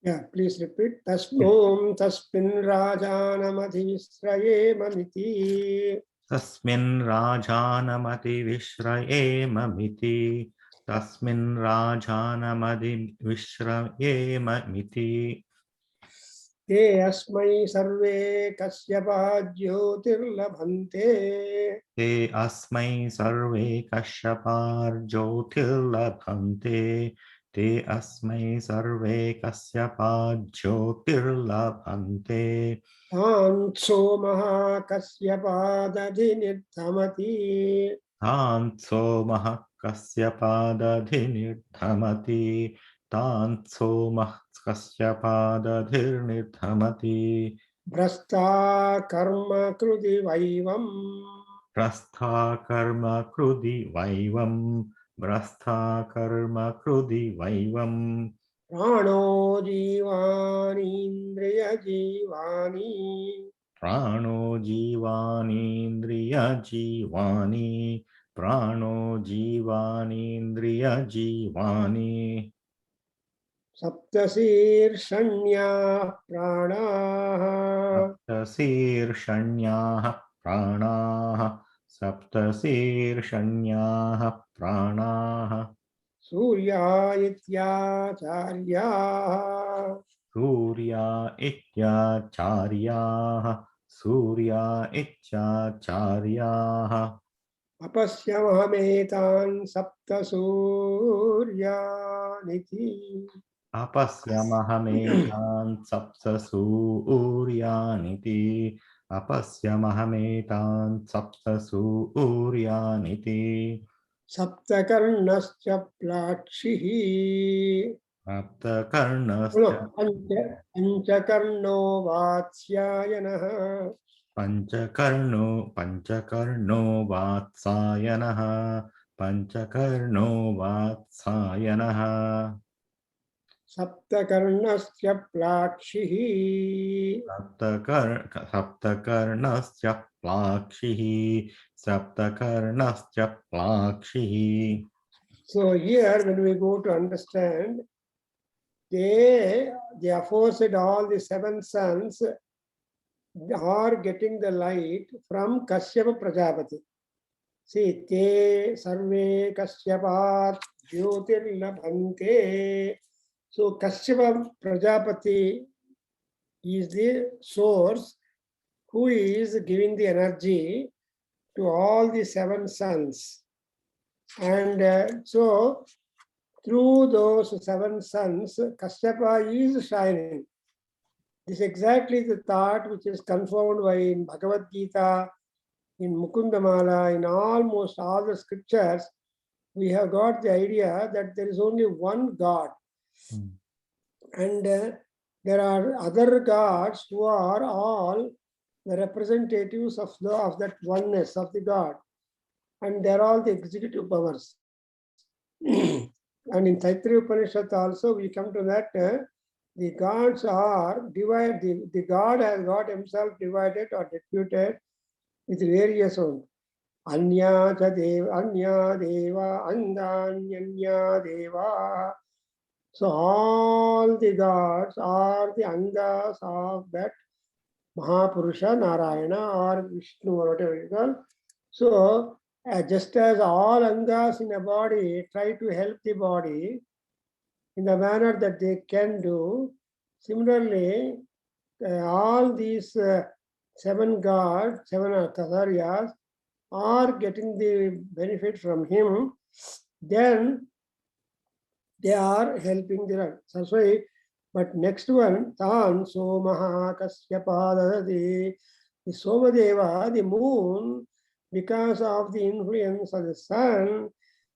Yeah, please repeat. Tasmom tasmin rajanamadivisraye mamiti. Tasmin rajanamati vishraye mamiti. Tasmin rajanamati vishraye mamiti. Te asmai sarve kasyapa jyotirlabhante. Te asmai sarve kashyapar jyotirlabhante. Te asmai sarve kasyapar jyotirlabhante. Tanso maha kasyapa Tanso mahakasyapadadirnirthamati. Tanso mahakasyapadadirnirthamati. Brasta karma krudi vaivam. Prastha karma krudi vaivam. Prastha karma krudi vaivam. Prano jivani indriya jivani. Prano jivani indriya jivani. Prano jivani indriya jivani. Saptasirshanya pranaha. सप्तशीर्षण्याः प्राणाः सप्तशीर्षण्याः प्राणाः Surya ityacharyaha. Surya इत्याचार्याः Surya इत्याचार्याः Apasyamahametan saptasuryaniti. अपश्यमहमेतान् सप्तसूर्यानिति अपश्यमहमेतान् सप्तसूर्यानिति Saptakarnascha plakshihi. सप्तकर्णश्च No, Panchakarno Vatsyayanaha. पञ्चकर्णो वात्सायनः पञ्चकर्णो वात्सायनः Saptakarnascha plakshihi. सप्तकर्णश्च प्लाक्षिः सप्तकर्णश्च प्लाक्षिः So here when we go to understand, they aforesaid all the seven sons are getting the light from Kashyapa Prajapati. See, te sarve Kashyapat jyotirlabhante. So Kashyapa Prajapati is the source who is giving the energy to all the seven sons. And so through those seven sons, Kashyapa is shining. This is exactly the thought which is confirmed by in Bhagavad Gita, in Mukundamala, in almost all the scriptures. We have got the idea that there is only one God. And there are other gods who are all the representatives of that oneness of the God. And they are all the executive powers. And in Taittiriya Upanishad also we come to that the gods are divided, the God has got himself divided or deputed with various ones. Anya cha deva, anya deva, andanyanya deva. So all the gods are the angas of that Mahapurusha Narayana or Vishnu or whatever you call. So just as all angas in a body try to help the body in the manner that they can do, similarly, all these seven gods, seven Kasaryas are getting the benefit from him, then they are helping the Saraswati. But next one, Tan Somaha Kasyapadadadi, the Somadeva, the moon, because of the influence of the sun,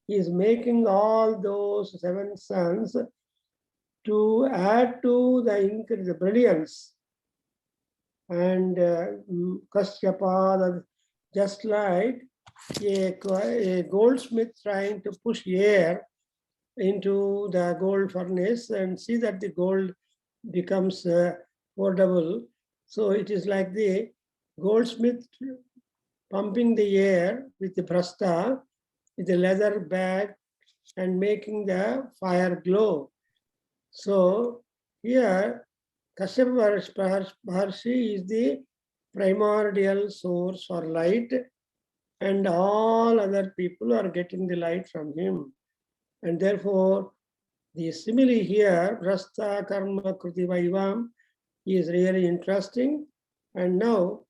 is making all those seven suns to add to the brilliance. And Kasyapada, just like a goldsmith trying to push air into the gold furnace and see that the gold becomes portable. So it is like the goldsmith pumping the air with the brasta, with the leather bag and making the fire glow. So here Kashyapa Maharshi is the primordial source for light, and all other people are getting the light from him. And therefore, the simile here, Rasta Karma Kruti Vaivam, is really interesting. And now,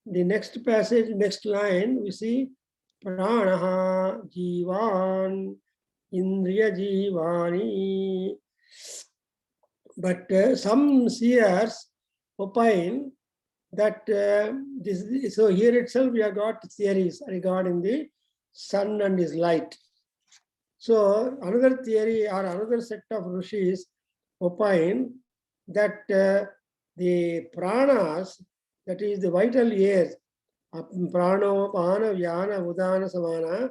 the next passage, next line, we see Pranaha Jivan Indriya Jivani. But some seers opine that so here itself we have got theories regarding the sun and his light. So another theory or another set of rishis opine that the pranas, that is the vital airs, prano, pana, vyana, udana, samana,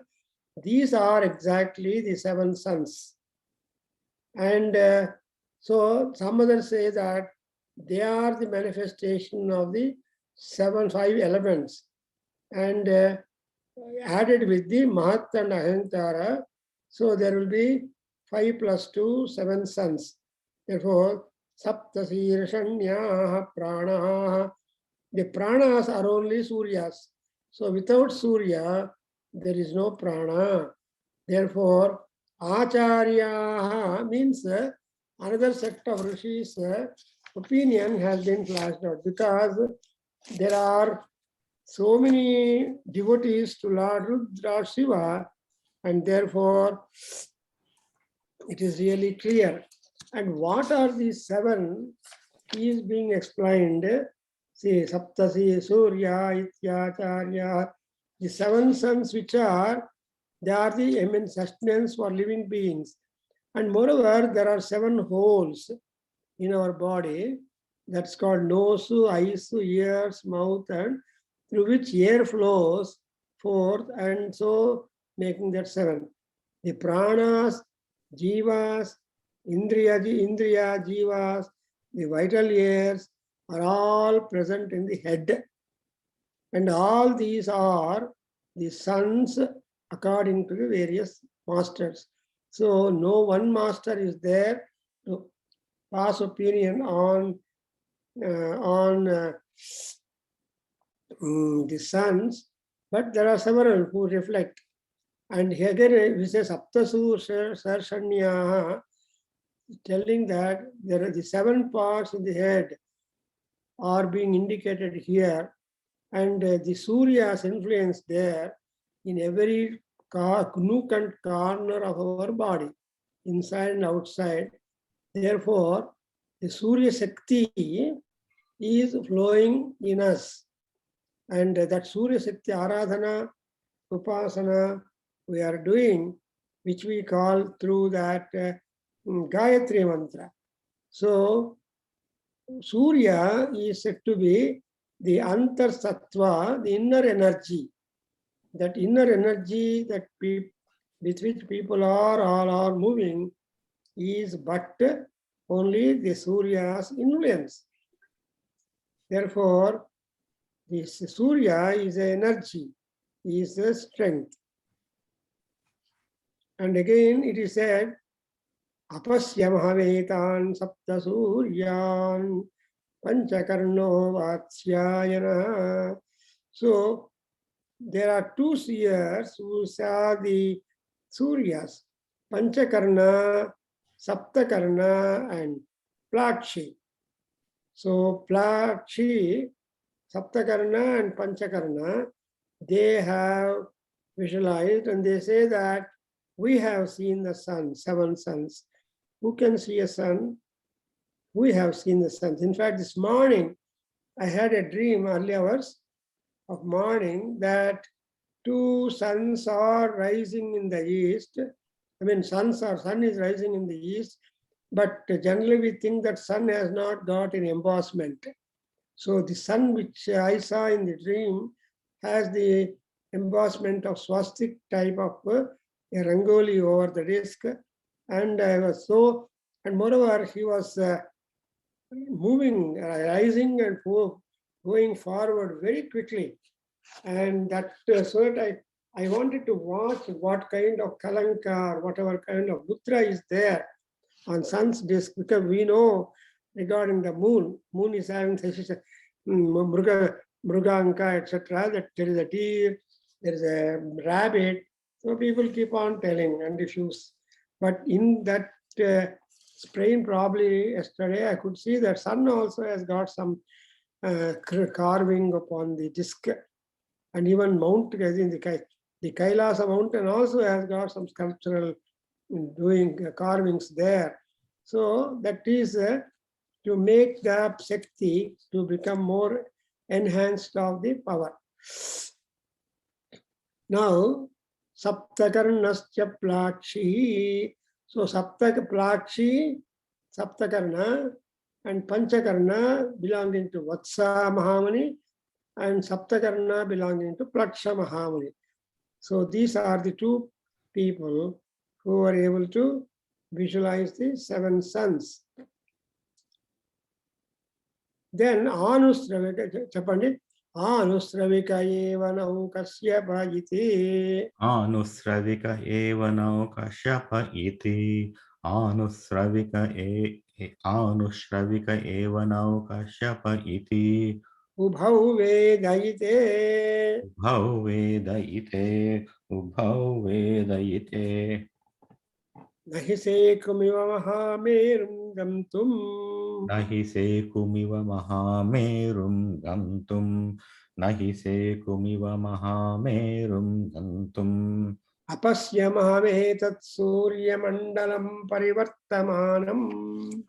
these are exactly the 7 suns. And so some others say that they are the manifestation of the 5 elements, and added with the Mahat and Ahankara, so there will be 5 plus 2, 7 suns. Therefore, Saptasirashanyaha Pranaha. The pranas are only Suryas. So without Surya, there is no prana. Therefore, Acharya means another sect of rishis opinion has been flashed out, because there are so many devotees to Lord Rudra Shiva, and therefore it is really clear. And what are these 7 is being explained. See, Saptasi, Surya, Ityacharya, the 7 suns which are, they are the immense sustenance for living beings. And moreover, there are 7 holes in our body. That's called nose, eyes, ears, mouth, and through which air flows forth, and so making that 7. The pranas, jivas, indriya, jivas, the vital airs are all present in the head. And all these are the suns according to the various masters. So no one master is there to pass opinion on the suns, but there are several who reflect. And here we say Saptasu Sarshanyaha, telling that there are the 7 parts in the head are being indicated here, and the Surya's influence there in every nook and corner of our body, inside and outside. Therefore, the Surya Shakti is flowing in us, and that Surya Shakti Aradhana, Upasana we are doing, which we call through that Gayatri Mantra. So Surya is said to be the Antar Sattva, the inner energy. That inner energy that with which people are all are moving is but only the Surya's influence. Therefore, this Surya is an energy, is a strength. And again it is said, Apasya Mahavetan Sapta Suryan Panchakarno Vatsyayana. So there are 2 seers who saw the Suryas, Panchakarna, Saptakarna, and Plakshi. So Plakshi, Saptakarna, and Panchakarna, they have visualized, and they say that we have seen the sun, 7 suns. Who can see a sun? We have seen the suns. In fact, this morning, I had a dream, early hours of morning, that 2 suns are rising in the east. I mean, sun is rising in the east, but generally we think that sun has not got an embossment. So the sun which I saw in the dream has the embossment of swastik type of a rangoli over the disc, and I was so, and moreover he was moving, rising and going forward very quickly, and that so that I wanted to watch what kind of kalanka or whatever kind of mudra is there on sun's disk, because we know regarding the moon. Moon is having Mruganka, etc. That there is a deer, there is a rabbit. So people keep on telling, and if you, but in that sprain, probably yesterday I could see that sun also has got some carving upon the disc, and even Mount, as in the Kailasa mountain also has got some sculptural doing carvings there. So that is to make the Shakti to become more enhanced of the power. Now, Saptakarnascha Plakshi. So Plakshi, Saptakarna, and Panchakarna belonging to Vatsa Mahamani, and Saptakarna belonging to Plaksha Mahamani. So these are the two people who are able to visualize the 7 suns. Then Anusravika, Chapandi, Anusravika eva nau Kasyapa iti. Anusravika eva nau Kashyapa iti. Anusravika eva nau Kashyapa iti. Ubhau Vedayite. Ubhau Vedayite. Ubhau Vedayite. Nahi sekumiva mahamerum gamtum. Nahi sekumiva mahamerum gantum. Nahi sekumiva mahamerum gantum. Apasya mahametat surya mandalam parivartamanam.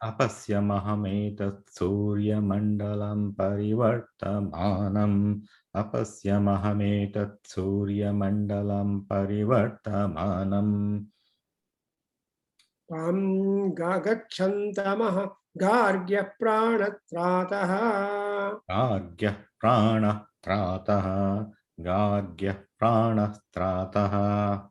Apasya mahametat surya mandalam parivartamanam. Apasya mahametat surya mandalam parivartamanam. Pam gagachantamah gargya pranatrataha. Gargya prana trataha. Gargya prana trataha.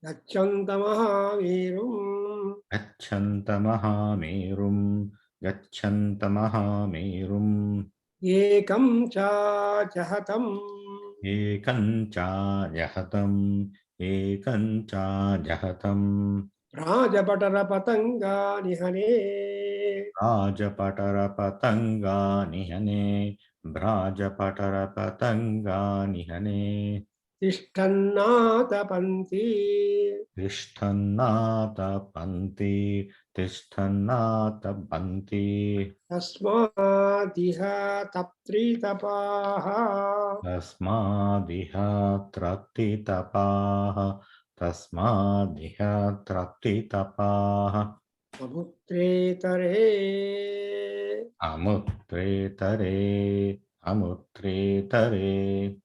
Gachantamah virum. Gacchanta mahamerum. Gacchanta mahamerum. Ekam cha jahatam. Ekancha jahatam. Ekancha jahatam. Rajapatara patanga nihane. Rajapatara patanga nihane. Brajapatara patanga nihane. Tishtannata panti. Tishtannata panti. Tishtannata panti. Tasmadiha taptri tapaha. Tasmadiha trati tapaha. Tasmadiha trati tapaha. Amutretare. Amutretare. Amutretare.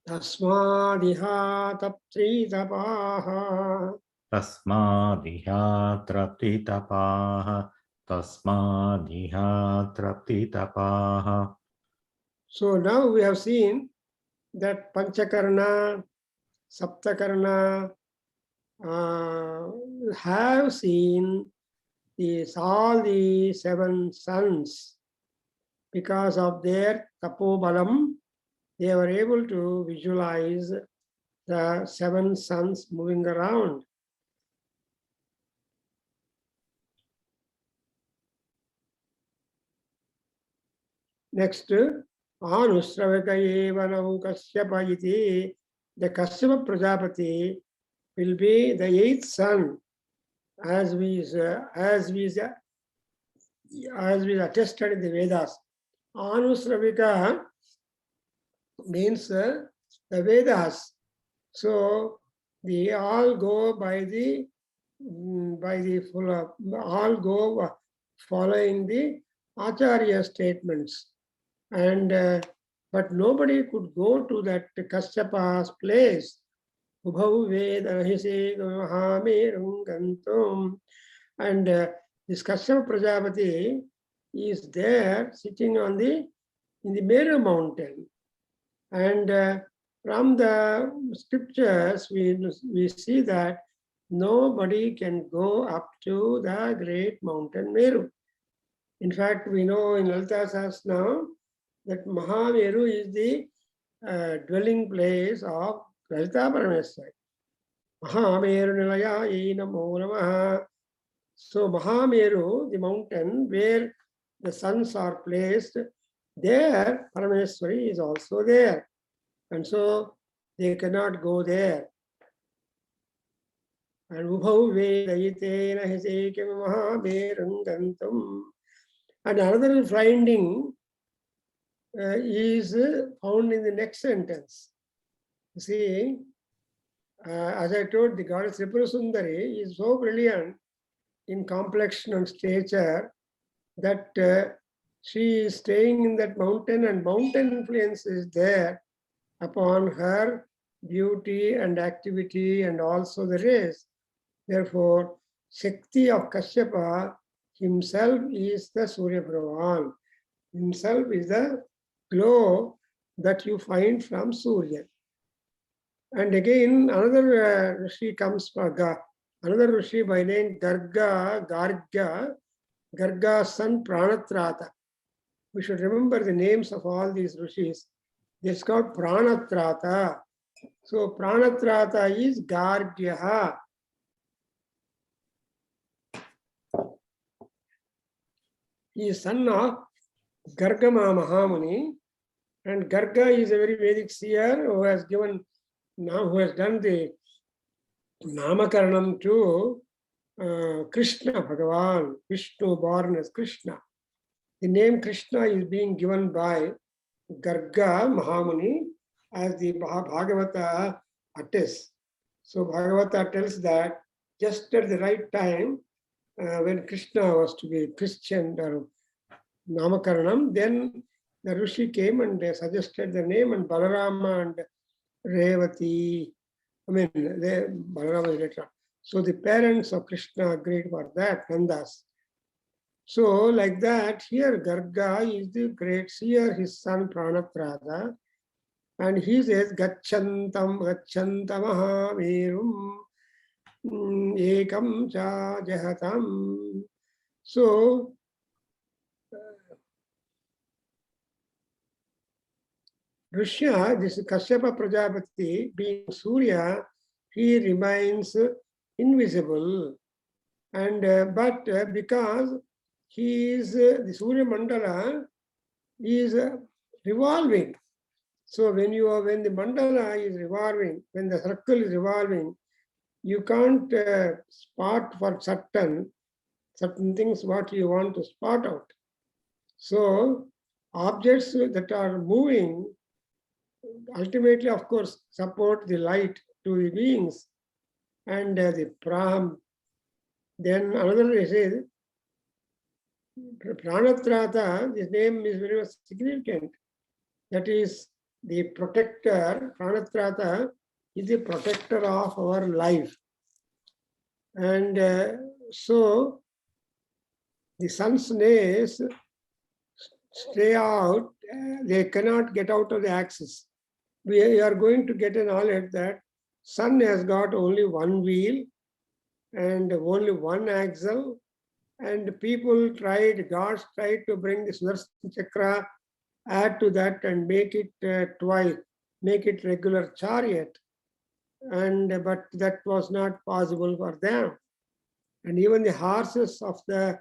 Tasmadiha taptri tapaha. Tasmadiha trati tapaha. Tasmadiha trati tapaha. So now we have seen that Panchakarna, Saptakarna have seen all the 7 suns. Because of their tapobalam, they were able to visualize the 7 suns moving around. Next, Anusravika eva nau Kasyapa iti. The Kasyapa Prajapati will be the 8th sun, as we attested in the Vedas. Anusravika means the Vedas. So they all go by the all go following the Acharya statements. And but nobody could go to that Kasyapa's place. Ubhau Vedahise Mahamerum Gantum. And this Kasyapa Prajapati is there sitting in the Meru mountain. And from the scriptures, we see that nobody can go up to the great mountain Meru. In fact, we know in Lalita Sahasranam that Mahameru is the dwelling place of Lalita Parameswari. Mahameru Nilaya Namo Namaha. So Mahameru, the mountain where the suns are placed, there Parameswari is also there. And so they cannot go there. And Ubhau Vedayitena Hisekam Mahaberangantam. And another finding is found in the next sentence. You see, as I told, the goddess Tripurasundari is so brilliant in complexion and stature that she is staying in that mountain, and mountain influence is there upon her beauty and activity and also the race. Therefore, Shakti of Kashyapa himself is the Surya Bhagavan. Himself is the glow that you find from Surya. And again, another Rishi comes, another Rishi by name Garga's son Pranatrata. We should remember the names of all these Rishis. It's called Pranatrata. So Pranatrata is Gargyaha. He is son of Gargama Mahamuni, and Garga is a very Vedic seer who has done the Namakaranam to Krishna Bhagavan, Vishnu born as Krishna. The name Krishna is being given by Garga Mahamuni as the Bhagavata attests. So Bhagavata tells that just at the right time, when Krishna was to be christened or Namakaranam, then the Rishi came and they suggested the name, and Balarama and Revati, Balarama is later. So the parents of Krishna agreed for that, Nandas. So like that, here Garga is the great seer, his son Pranatrata, and he says, Gachantam Mahavirum Ekam Cha Jahatam. So Rishya, this Kashyapa Prajapati, being Surya, he remains invisible. And but because he is the Surya Mandala is revolving. So when the mandala is revolving, when the circle is revolving, you can't spot for certain things what you want to spot out. So objects that are moving ultimately, of course, support the light to the beings and the Pram. Then another is Pranatrata, his name is very much significant. That is the protector. Pranatrata is the protector of our life. And so the sun's rays stay out, they cannot get out of the axis. We are going to get a knowledge that sun has got only one wheel and only one axle, and gods tried to bring the Sudarshan Chakra, add to that and make it regular chariot, but that was not possible for them. And even the horses of the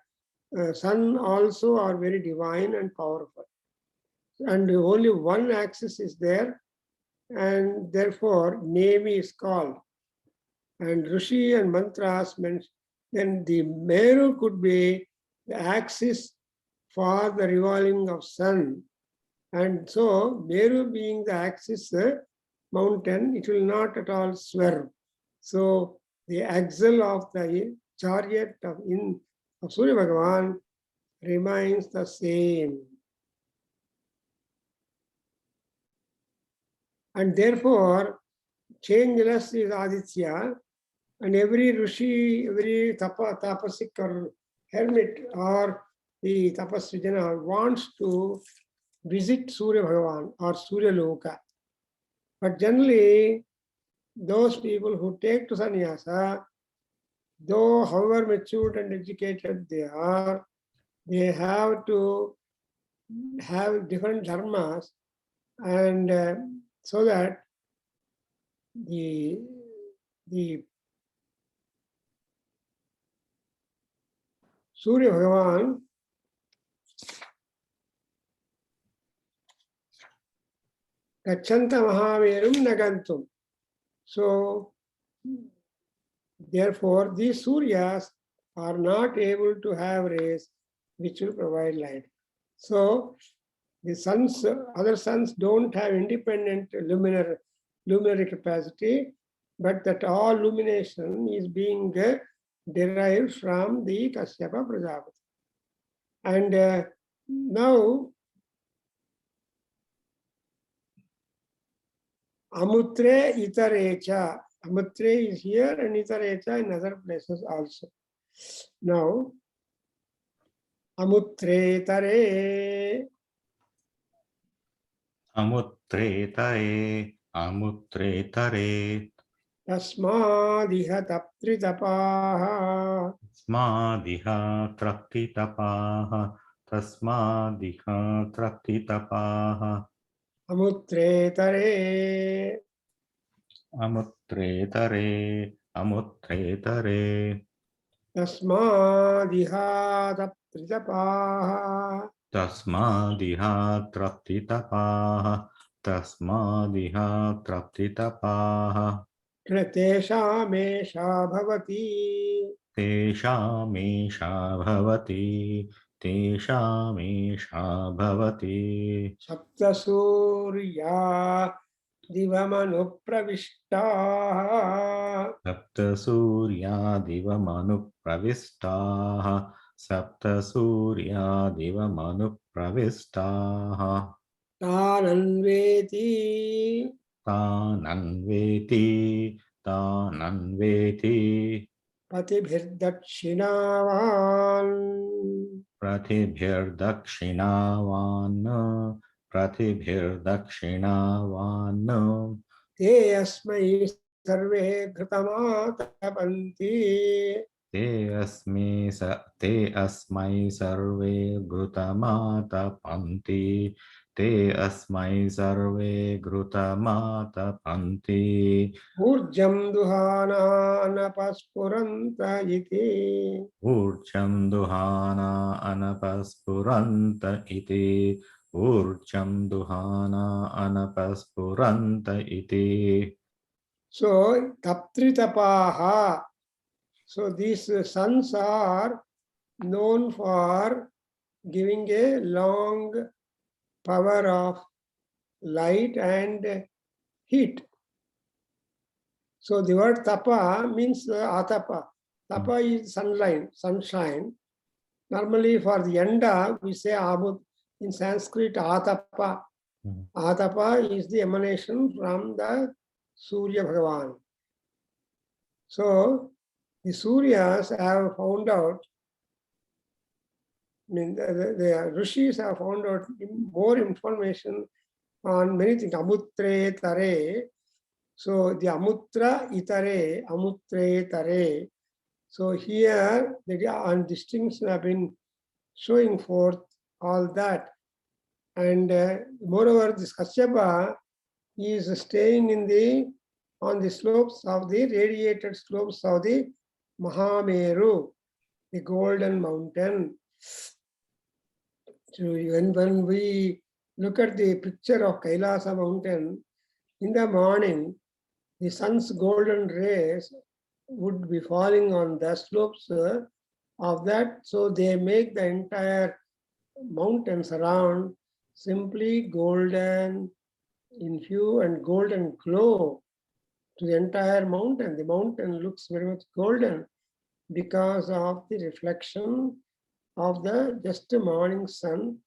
sun also are very divine and powerful. And only one axis is there, and therefore name is called. And Rishi and mantras mentioned, then the Meru could be the axis for the revolving of sun. And so Meru being the axis mountain, it will not at all swerve. So the axle of the chariot of Surya Bhagavan remains the same. And therefore, changeless is Aditya, and every Rishi, every tapasik or hermit or the tapasvijana wants to visit Surya Bhagavan or Surya Loka. But generally, those people who take to sannyasa, though however matured and educated they are, they have to have different dharmas, and so that the Surya Bhagavan Gachanta Mahamerum Nagantum. So, therefore, these Suryas are not able to have rays which will provide light. So, the suns, other suns don't have independent luminary capacity, but that all illumination is being derived from the Kashyapa Prajapati. And now, Amutre Itarecha. Amutre is here and Itarecha in other places also. Now, Amutre Tare. Amutretare, amutretare, Tasmadiha Taptritapaha. Tasmadiha traktitapaha, tasmadiha traktitapaha, Amutre Tare. amutretare, amutretare, Tasmadiha Taptritapaha. tasmadiha traktitapaha, tasmadiha traktitapaha, Teshamesha Bhavati. तेषामेषा भवति, तेषामेषा भवति, Saptasurya Divamanupravishtaha. सप्तसूर्यादिवमनुप्रविष्टाः, सप्तसूर्यादिवमनुप्रविष्टाः, Tananveti तानन्वेति, तानन्वेति, Patibhirdakshinavan. प्रतिभिर्दक्षिणावान्, प्रतिभिर्दक्षिणावान्, Te asmai sarve ghritamaatapanti. ते अस्मै सर्वे घृतमातपन्ति, ते अस्मै सर्वे घृतमातपन्ति, Urjam duhana anapaspuranta iti. ऊर्जं दुहाना अनपस्फुरन्त इति, ऊर्जं दुहाना अनपस्फुरन्त इति. So, taptritapaha. So, these suns are known for giving a long power of light and heat. So, the word tapa means atapa. Tapa is sunshine. Normally, for the yanda, we say abud. In Sanskrit, atapa. Atapa is the emanation from the Surya Bhagavan. So, the Suryas have found out, I mean, the Rishis have found out more information on many things. Amutre Tare. So, the Amutra Itare, Amutre Tare. So, here, the distinctions have been showing forth all that. And moreover, this Kashyapa is staying on the slopes of the radiated slopes of the Mahameru, the golden mountain. So when we look at the picture of Kailasa mountain, in the morning, the sun's golden rays would be falling on the slopes of that. So they make the entire mountains around simply golden in hue and golden glow to the entire mountain. The mountain looks very much golden because of the reflection of the just morning sun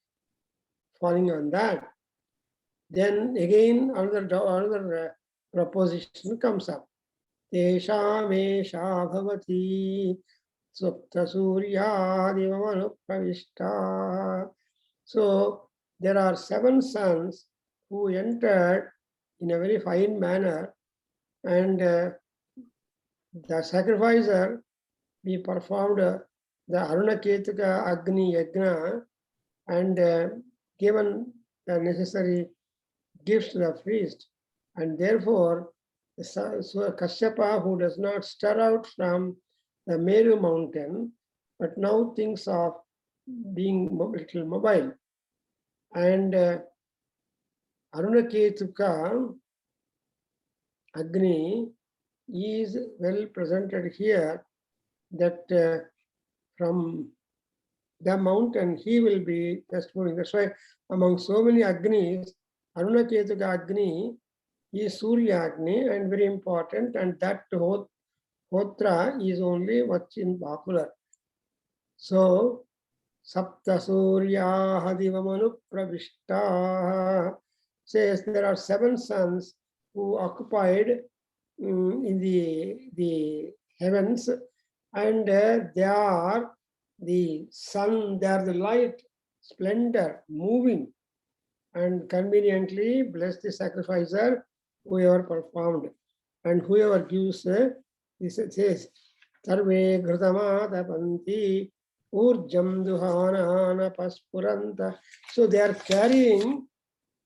falling on that. Then again another proposition comes up. Teshamesha bhavati supta suryadivamanu pravishta. So there are 7 suns who entered in a very fine manner, and the sacrificer, we performed the Arunaketuka Agni Yajna and given the necessary gifts to the priest. And therefore, so Kashyapa, who does not stir out from the Meru mountain, but now thinks of being a little mobile. And Arunaketuka Agni is well presented here, that from the mountain he will be just moving. That's why among so many Agnis, Arunaketuka Agni is Surya Agni and very important, and that Hotra is only what's in popular. So Sapta Suryaha Divamanu Pravishta says there are 7 suns who occupied in the heavens, and they are the sun, they are the light, splendor, moving, and conveniently bless the sacrificer, whoever performed, and whoever gives this says Sarve Ghrutama Urjam Duhanana Paspuranta. So they are carrying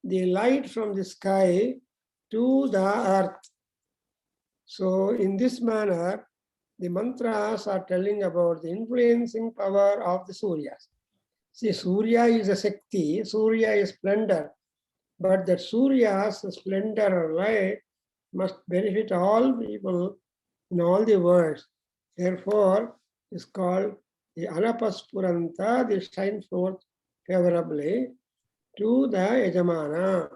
the light from the sky to the earth. So in this manner, the mantras are telling about the influencing power of the Suryas. See, Surya is a Shakti, Surya is splendor, but that Surya's splendor or light must benefit all people in all the worlds. Therefore, it's called the Anapaspuranta, they shine forth favorably to the Yajamana.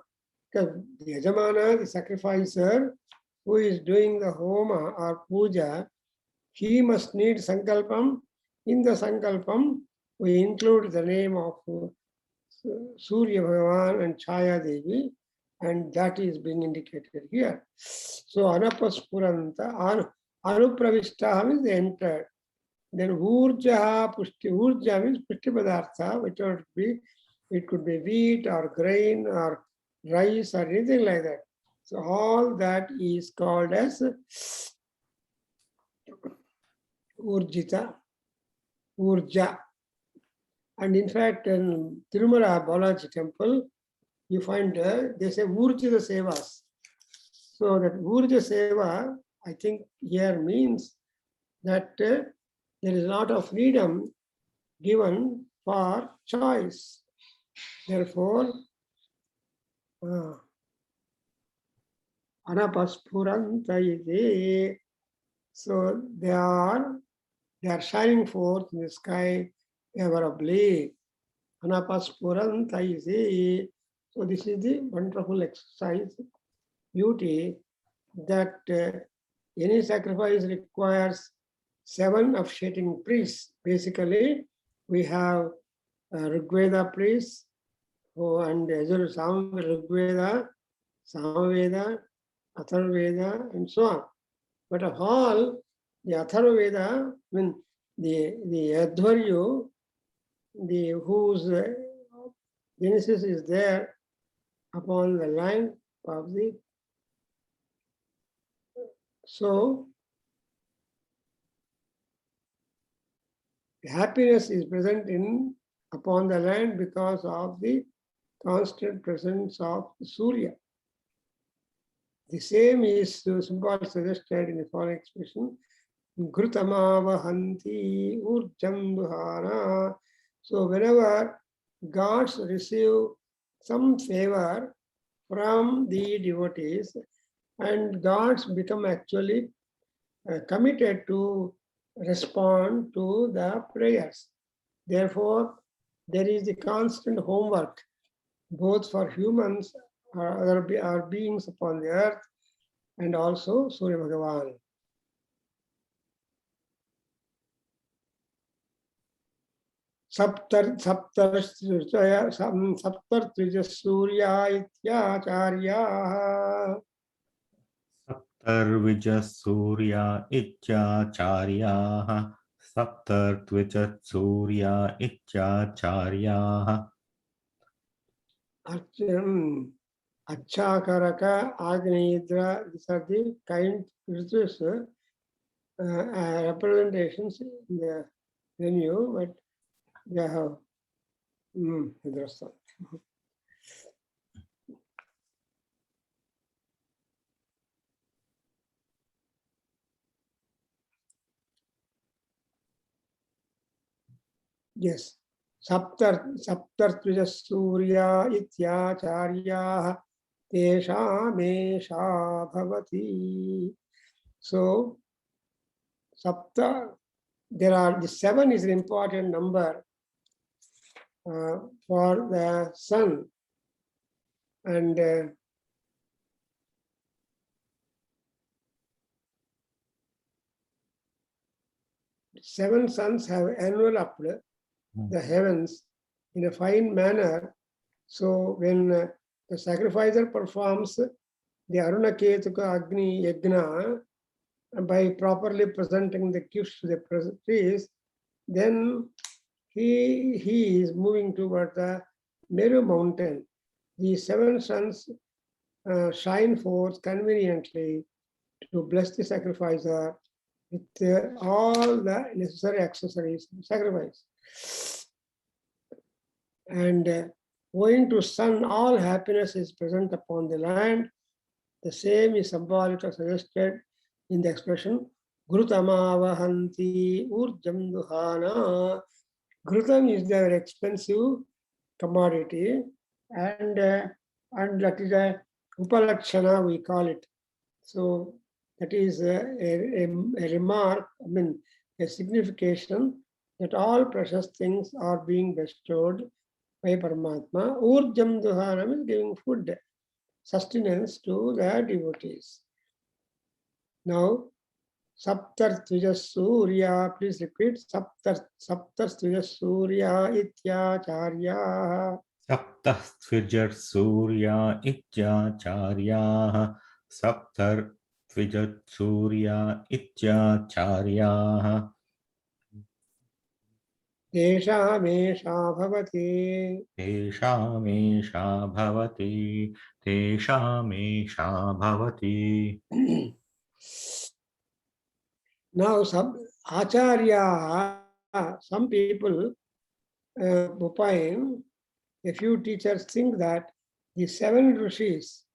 Because the Yajamana, the sacrificer, who is doing the Homa or Puja, he must need Sankalpam. In the Sankalpam, we include the name of Surya Bhagavan and Chaya Devi, and that is being indicated here. So Anapaspuranta, Anupravishta means entered. Then Urja, Pushti, Urja means Pushti Padartha, whichever it could be wheat or grain or rice or anything like that. So all that is called as Urjita, Urja. And in fact, in Tirumala Balaji temple, you find they say Urjita Sevas. So that Urja Seva, I think here means that there is a lot of freedom given for choice. Therefore, Anapaspuranta iti. So they are shining forth in the sky favorably. Anapaspuranta iti. So this is the wonderful exercise, beauty, that any sacrifice requires 7 officiating priests. Basically, we have Rigveda priests, and Rigveda, Samaveda, Atharvaveda, and so on. But of all, the Atharvaveda, I mean, the Advaryu, whose genesis is there upon the land of the. So, the happiness is present upon the land because of the constant presence of Surya. The same is symbol suggested in the following expression, Ghrutama Vahanti Urjam Duhana. So whenever gods receive some favor from the devotees, and gods become actually committed to respond to the prayers. Therefore, there is the constant homework, both for humans or other beings upon the earth, and also Surya Bhagavan. Saptartrija Surya Ityacharya. Saptarvija Surya Ityacharya. Saptartvija Surya Ityacharya. Achakaraka, Agnidra, these are the kind ritus, representations in the venue, but they have yes. Saptartvija Surya Ityacharya Teshamesha bhavati. So, Sapta, there are, the 7 is an important number for the sun. And 7 suns have enveloped the heavens in a fine manner. So when the sacrificer performs the Aruna Ketuka Agni Yagna by properly presenting the gifts to the priest, then he is moving toward the Meru mountain. The 7 suns shine forth conveniently to bless the sacrificer with all the necessary accessories of sacrifice. And owing to sun, all happiness is present upon the land. The same is symbolically suggested in the expression Grutamavahanti Urjam Duhana. Grutam is the expensive commodity, and that is a upalakshana, we call it. So that is a remark, I mean, a signification that all precious things are being bestowed by Paramatma. Urjam Duhanam is giving food, sustenance to the devotees. Now, Saptar Tvijas Surya, please repeat. Saptar Tvijas Surya Ityacharya. Saptah Tvijar Surya Ityacharyaः Saptar Tvijar Surya Ityacharyaः Teshamesha bhavati. Teshamesha bhavati Teshamesha bhavati. Now, some acharya, some people opine, a few teachers think that the 7 rishis,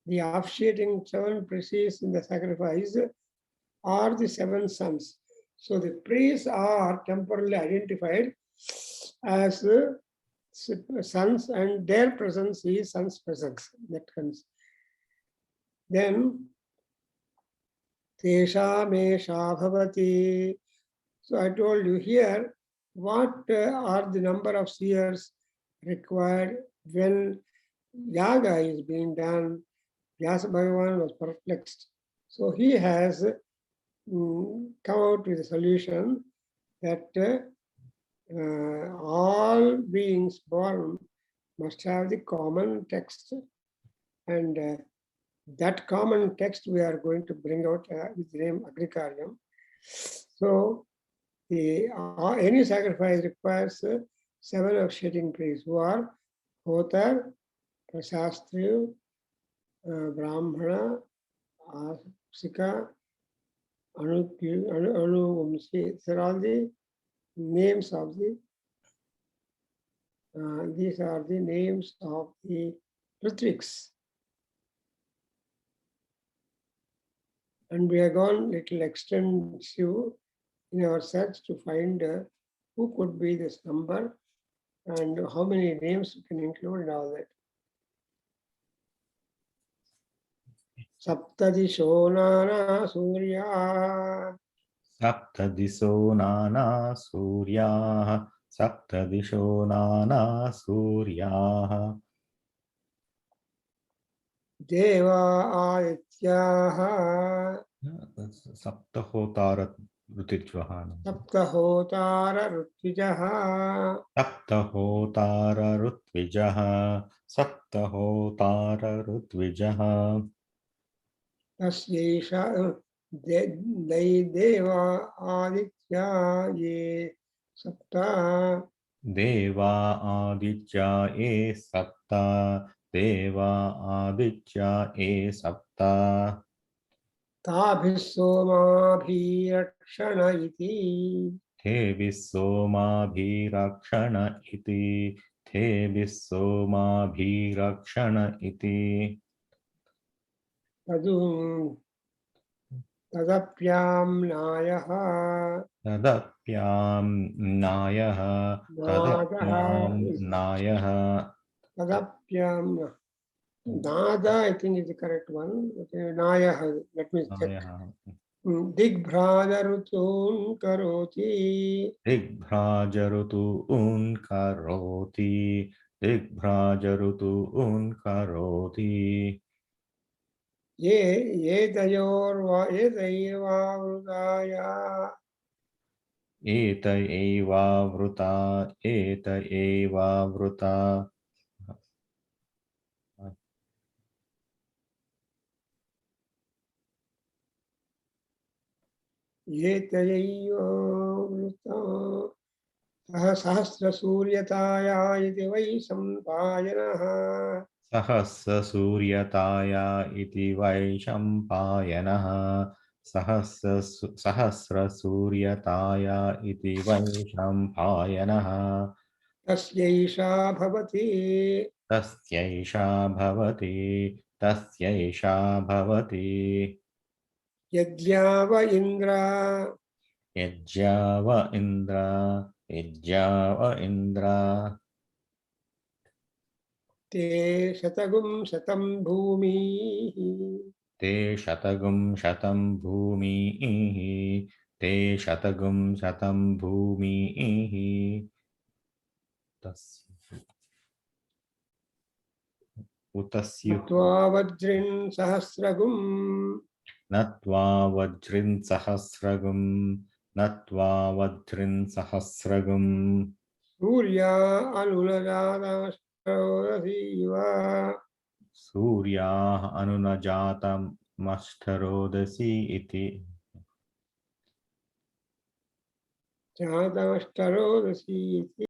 the officiating 7 priests in the sacrifice, are the 7 sons. So the priests are temporarily identified as sons, and their presence is sons' presence. That comes. Then Teshamesha bhavati. So I told you here what are the number of seers required when yaga is being done. Vyasa Bhagavan was perplexed. So he has come out with a solution that all beings born must have the common text, and that common text we are going to bring out with the name Agricarium. So any sacrifice requires 7 officiating priests who are Hotar, Prashastri, Brahmana, Asika, Anuvamsi. These are all the names of the these are the names of the Ritviks. And we have gone little extensive in our search to find who could be this number and how many names we can include and all that. Saptadisho nana surya. Saptadiso nana suryaः Saptadisho nana suryaः Deva adityaha. Saptahotara Rutijvaha Saptahotara rutvijaha. Saptahotara Rutvijaha Saptahotara Rutvijaha Tasyesha Deva aditya ye sapta. Deva Aditya E Sapta Deva Aditya E Sapta Tabhisomabhirakshana iti. Te Vissoma Bhirakshana iti Te Vissoma Bhirakshana iti Tadapyam nayaha. Tadapyam Nayaha Tadapyam Nayaha Tadapyam Nada, I think, is the correct one. Okay, Naya, let me check. Digbhrajarutun karoti. दिग्भ्राजऋतून् करोति दिग्भ्राजऋतून् करोति Ye dayavruddaya. एत एवावृता एत एवावृता Ye dayavruddaya. सहस्रसूर्यताया इति वै सम्पायनः सहस्रसूर्यताया इति वैशम्पायनः सहस्रसूर्यताया इति वैशम्पायनः तस्यैषा भवति तस्यैषा भवति तस्यैषा भवति यज्ञाव इन्द्र यज्ञाव इन्द्र यज्ञाव इन्द्र ते शतगुं शतं भूमिः ते शतगुं शतं भूमिः ते शतगुं शतं भूमिः उतस्युः त्वा वज्रिन् सहस्रगुं नत्वा वज्रिन् सहस्रगुं नत्वा वज्रिन् सहस्रगुं सूर्या अनुलजातमश्रोदसीव सूर्याः अनुनजातमष्टरोदसी इति जातमष्टरोदसी इति